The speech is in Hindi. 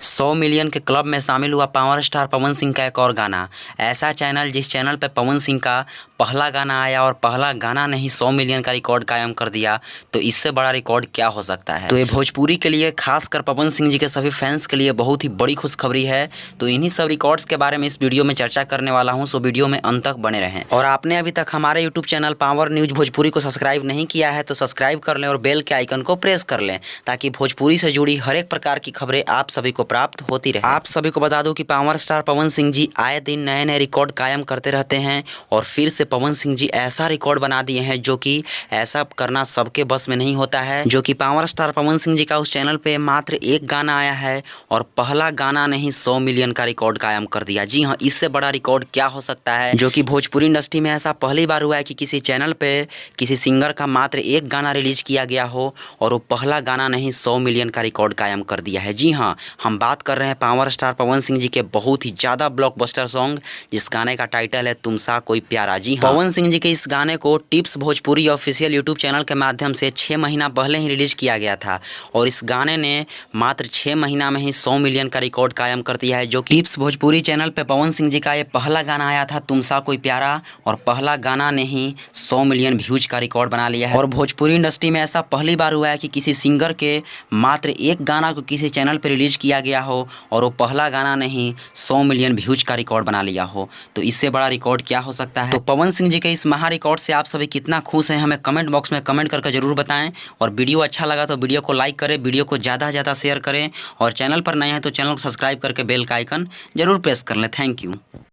100 मिलियन के क्लब में शामिल हुआ पावर स्टार पवन सिंह का एक और गाना। ऐसा चैनल जिस चैनल पर पवन सिंह का पहला गाना आया और पहला गाना ने ही 100 मिलियन का रिकॉर्ड कायम कर दिया, तो इससे बड़ा रिकॉर्ड क्या हो सकता है। तो ये भोजपुरी के लिए, खासकर पवन सिंह जी के सभी फैंस के लिए बहुत ही बड़ी खुशखबरी है। तो इन्हीं सब रिकॉर्ड्स के बारे में इस वीडियो में चर्चा करने वाला हूँ, सो वीडियो में अंत तक बने रहें। और आपने अभी तक हमारे YouTube channel power news Bhojpuri को सब्सक्राइब नहीं किया है तो सब्सक्राइब कर लें और बेल के आइकन को प्रेस कर लें, ताकि भोजपुरी से जुड़ी हर एक प्रकार की खबरें आप सभी को प्राप्त होती रहे। आप सभी को बता दूं कि पावर स्टार पवन सिंह जी आए दिन नए नए रिकॉर्ड कायम करते रहते हैं, और फिर से पवन सिंह जी ऐसा रिकॉर्ड बना दिए हैं जो कि ऐसा करना सबके बस में नहीं होता है। जो कि पावर स्टार पवन सिंह जी का उस चैनल पे मात्र एक गाना आया है और पहला गाना ने ही 100 मिलियन का रिकॉर्ड कायम कर दिया। जी हाँ, इससे बड़ा रिकॉर्ड क्या हो सकता है। जो कि भोजपुरी इंडस्ट्री में ऐसा पहली बार हुआ है कि किसी चैनल पे किसी सिंगर का मात्र एक गाना रिलीज किया गया हो और वो पहला गाना ने ही 100 मिलियन का रिकॉर्ड कायम कर दिया है। जी हाँ, हम बात कर रहे हैं पावर स्टार पवन सिंह जी के बहुत ही ज़्यादा ब्लॉकबस्टर सॉन्ग, जिस गाने का टाइटल है तुम सा कोई प्यारा। जी हाँ, पवन सिंह जी के इस गाने को tips Bhojpuri official YouTube channel के माध्यम से 6 महीना पहले ही रिलीज किया गया था, और इस गाने ने मात्र 6 महीना में ही 100 मिलियन का रिकॉर्ड कायम कर दिया है। जो कि टिप्स भोजपुरी चैनल पे पवन सिंह जी का ये पहला गाना आया था तुम सा कोई प्यारा, और पहला गाना ने ही 100 मिलियन व्यूज का रिकॉर्ड बना लिया है। और भोजपुरी इंडस्ट्री में ऐसा पहली बार हुआ है कि किसी सिंगर के मात्र एक गाना को किसी चैनल पर रिलीज किया गया हो और वो पहला गाना ने ही 100 मिलियन व्यूज का रिकॉर्ड बना लिया हो। तो इससे बड़ा रिकॉर्ड क्या हो सकता है। तो पवन सिंह जी के इस महा रिकॉर्ड से आप सभी कितना खुश हैं, हमें कमेंट बॉक्स में कमेंट करके जरूर बताएं। और वीडियो अच्छा लगा तो वीडियो को लाइक करें, वीडियो को ज़्यादा से ज़्यादा शेयर करें, और चैनल पर नए हैं तो चैनल को सब्सक्राइब करके बेल का आइकन जरूर प्रेस कर लें। Thank you.